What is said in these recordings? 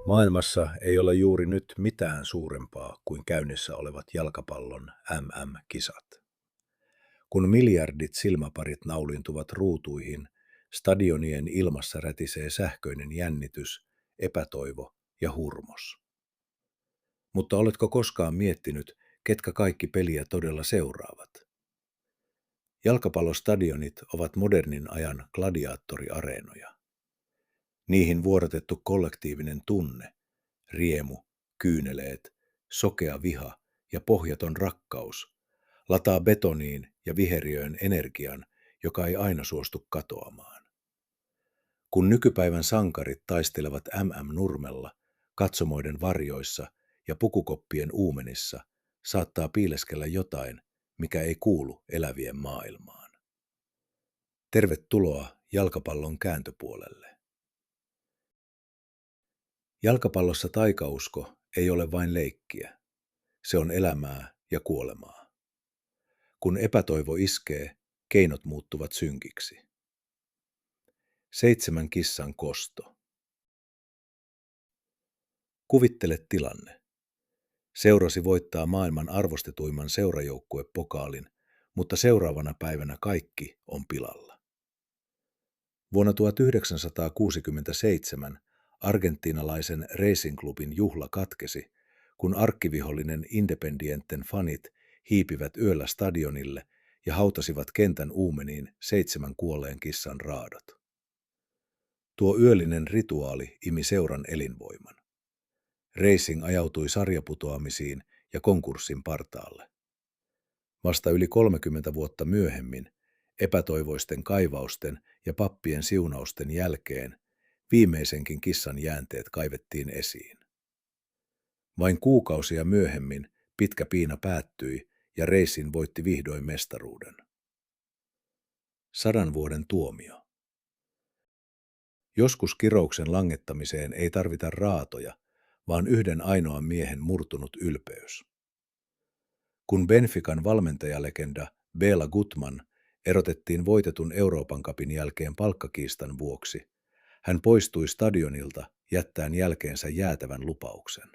Maailmassa ei ole juuri nyt mitään suurempaa kuin käynnissä olevat jalkapallon MM-kisat. Kun miljardit silmäparit naulintuvat ruutuihin, stadionien ilmassa rätisee sähköinen jännitys, epätoivo ja hurmos. Mutta oletko koskaan miettinyt, ketkä kaikki peliä todella seuraavat? Jalkapallostadionit ovat modernin ajan gladiaattoriareenoja. Niihin vuorotettu kollektiivinen tunne, riemu, kyyneleet, sokea viha ja pohjaton rakkaus lataa betoniin ja viheriöön energian, joka ei aina suostu katoamaan. Kun nykypäivän sankarit taistelevat MM-nurmella, katsomoiden varjoissa ja pukukoppien uumenissa, saattaa piileskellä jotain, mikä ei kuulu elävien maailmaan. Tervetuloa jalkapallon kääntöpuolelle. Jalkapallossa taikausko ei ole vain leikkiä. Se on elämää ja kuolemaa. Kun epätoivo iskee, keinot muuttuvat synkiksi. 7 kissan kosto. Kuvittele tilanne. Seurasi voittaa maailman arvostetuimman seurajoukkuepokaalin, mutta seuraavana päivänä kaikki on pilalla. Vuonna 1967 argentiinalaisen Racing Clubin juhla katkesi, kun arkkivihollinen Independienten fanit hiipivät yöllä stadionille ja hautasivat kentän uumeniin 7 kuolleen kissan raadot. Tuo yöllinen rituaali imi seuran elinvoiman. Racing ajautui sarjaputoamisiin ja konkurssin partaalle. Vasta yli 30 vuotta myöhemmin, epätoivoisten kaivausten ja pappien siunausten jälkeen, viimeisenkin kissan jäänteet kaivettiin esiin. Vain kuukausia myöhemmin pitkä piina päättyi ja Racing voitti vihdoin mestaruuden. 100 vuoden tuomio. Joskus kirouksen langettamiseen ei tarvita raatoja, vaan yhden ainoan miehen murtunut ylpeys. Kun Benfican valmentajalegenda Bela Gutman erotettiin voitetun Euroopan cupin jälkeen palkkakiistan vuoksi, hän poistui stadionilta jättäen jälkeensä jäätävän lupauksen.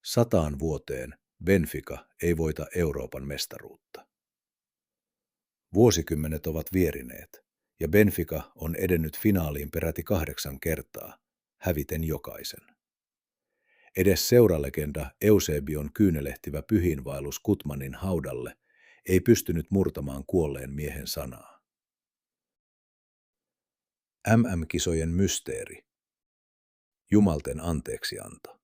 100 vuoteen Benfica ei voita Euroopan mestaruutta. Vuosikymmenet ovat vierineet, ja Benfica on edennyt finaaliin peräti 8 kertaa, häviten jokaisen. Edes seuralegenda Eusebion kyynelehtivä pyhiinvaellus Gutmanin haudalle ei pystynyt murtamaan kuolleen miehen sanaa. MM-kisojen mysteeri. Jumalten anteeksianto.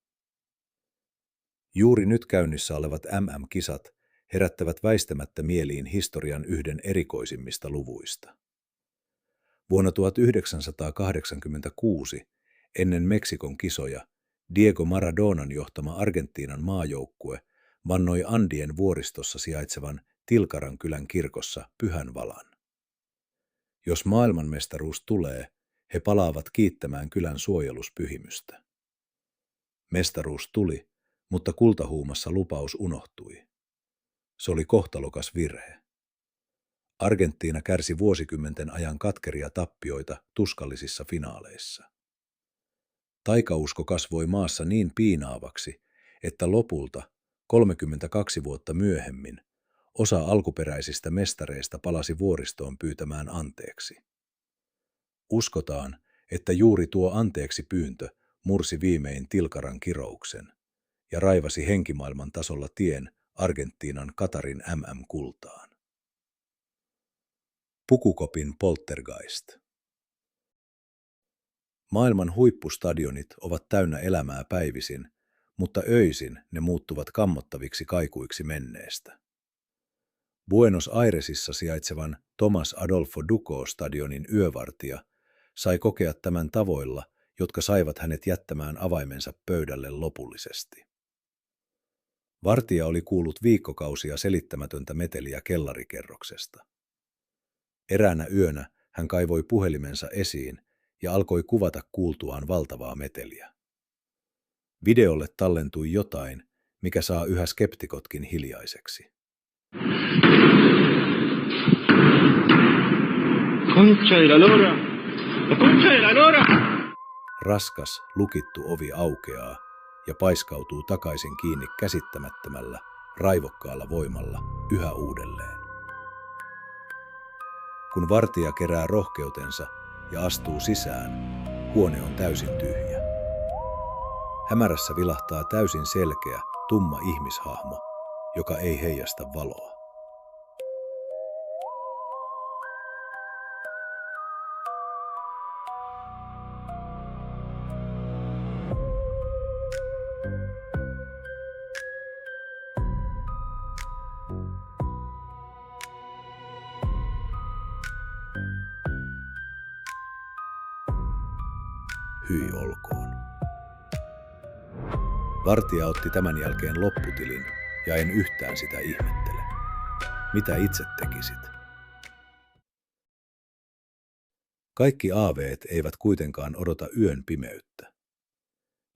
Juuri nyt käynnissä olevat MM-kisat herättävät väistämättä mieliin historian yhden erikoisimmista luvuista. Vuonna 1986, ennen Meksikon kisoja, Diego Maradonan johtama Argentiinan maajoukkue vannoi Andien vuoristossa sijaitsevan Tilcaran kylän kirkossa pyhän valan. Jos maailmanmestaruus tulee, he palaavat kiittämään kylän suojeluspyhimystä. Mestaruus tuli, mutta kultahuumassa lupaus unohtui. Se oli kohtalokas virhe. Argentiina kärsi vuosikymmenten ajan katkeria tappioita tuskallisissa finaaleissa. Taikausko kasvoi maassa niin piinaavaksi, että lopulta, 32 vuotta myöhemmin, osa alkuperäisistä mestareista palasi vuoristoon pyytämään anteeksi. Uskotaan, että juuri tuo anteeksi pyyntö mursi viimein Tilcaran kirouksen ja raivasi henkimaailman tasolla tien Argentiinan Katarin MM-kultaan. Pukukopin poltergeist. Maailman huippustadionit ovat täynnä elämää päivisin, mutta öisin ne muuttuvat kammottaviksi kaikuiksi menneestä. Buenos Airesissa sijaitsevan Tomás Adolfo Ducó-stadionin yövartija sai kokea tämän tavoilla, jotka saivat hänet jättämään avaimensa pöydälle lopullisesti. Vartija oli kuullut viikkokausia selittämätöntä meteliä kellarikerroksesta. Eräänä yönä hän kaivoi puhelimensa esiin ja alkoi kuvata kuultuaan valtavaa meteliä. Videolle tallentui jotain, mikä saa yhä skeptikotkin hiljaiseksi. Concha de la lora! La concha de la lora! raskas, lukittu ovi aukeaa ja paiskautuu takaisin kiinni käsittämättömällä, raivokkaalla voimalla yhä uudelleen. Kun vartija kerää rohkeutensa ja astuu sisään, huone on täysin tyhjä. Hämärässä vilahtaa täysin selkeä, tumma ihmishahmo, joka ei heijasta valoa. Hyi olkoon. Vartija otti tämän jälkeen lopputilin ja en yhtään sitä ihmettele. Mitä itse tekisit? Kaikki aaveet eivät kuitenkaan odota yön pimeyttä.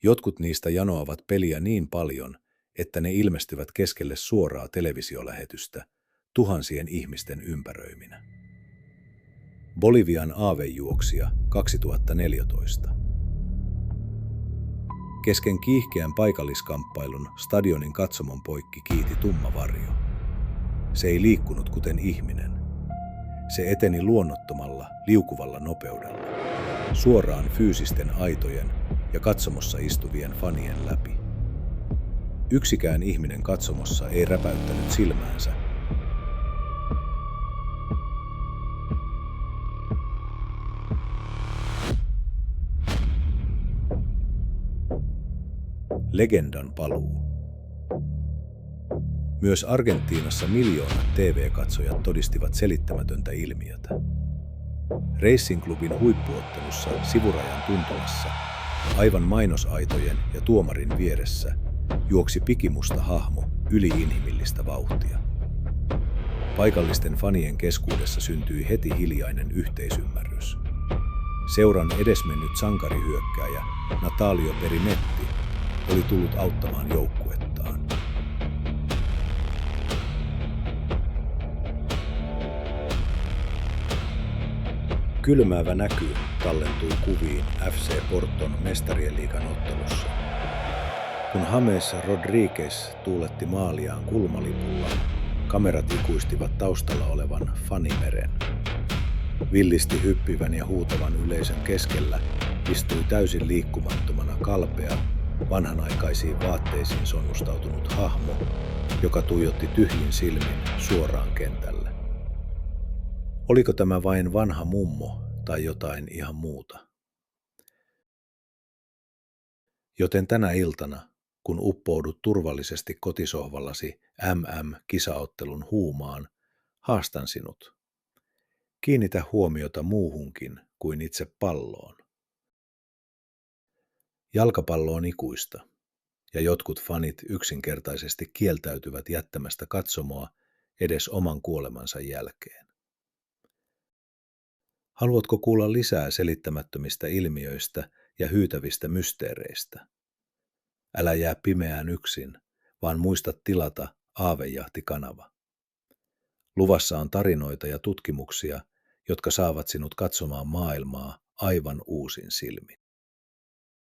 Jotkut niistä janoavat peliä niin paljon, että ne ilmestyvät keskelle suoraa televisiolähetystä tuhansien ihmisten ympäröiminä. Bolivian aavejuoksija 2014. Kesken kiihkeän paikalliskamppailun stadionin katsomon poikki kiiti tumma varjo. Se ei liikkunut kuten ihminen. Se eteni luonnottomalla, liukuvalla nopeudella, suoraan fyysisten aitojen ja katsomossa istuvien fanien läpi. Yksikään ihminen katsomossa ei räpäyttänyt silmäänsä. Legendan paluu. Myös Argentiinassa miljoonat TV-katsojat todistivat selittämätöntä ilmiötä. Racing Clubin huippuottelussa sivurajan tuntumassa, aivan mainosaitojen ja tuomarin vieressä, juoksi pikimusta hahmo yliinhimillistä vauhtia. Paikallisten fanien keskuudessa syntyi heti hiljainen yhteisymmärrys. Seuran edesmennyt sankarihyökkääjä Natalio Perimetti oli tullut auttamaan joukkuettaan. Kylmäävä näky tallentui kuviin FC Porton mestarien liigan ottelussa. Kun James Rodriguez tuuletti maaliaan kulmalipulla, kamerat ikuistivat taustalla olevan fanimeren. Villisti hyppivän ja huutavan yleisön keskellä istui täysin liikkumattomana kalpea, vanhanaikaisiin vaatteisiin sonnustautunut hahmo, joka tuijotti tyhjin silmin suoraan kentälle. Oliko tämä vain vanha mummo tai jotain ihan muuta? Joten tänä iltana, kun uppoudut turvallisesti kotisohvallasi MM-kisaottelun huumaan, haastan sinut. Kiinnitä huomiota muuhunkin kuin itse palloon. Jalkapallo on ikuista, ja jotkut fanit yksinkertaisesti kieltäytyvät jättämästä katsomoa edes oman kuolemansa jälkeen. Haluatko kuulla lisää selittämättömistä ilmiöistä ja hyytävistä mysteereistä? Älä jää pimeään yksin, vaan muista tilata Aavejahti-kanava. Luvassa on tarinoita ja tutkimuksia, jotka saavat sinut katsomaan maailmaa aivan uusin silmin.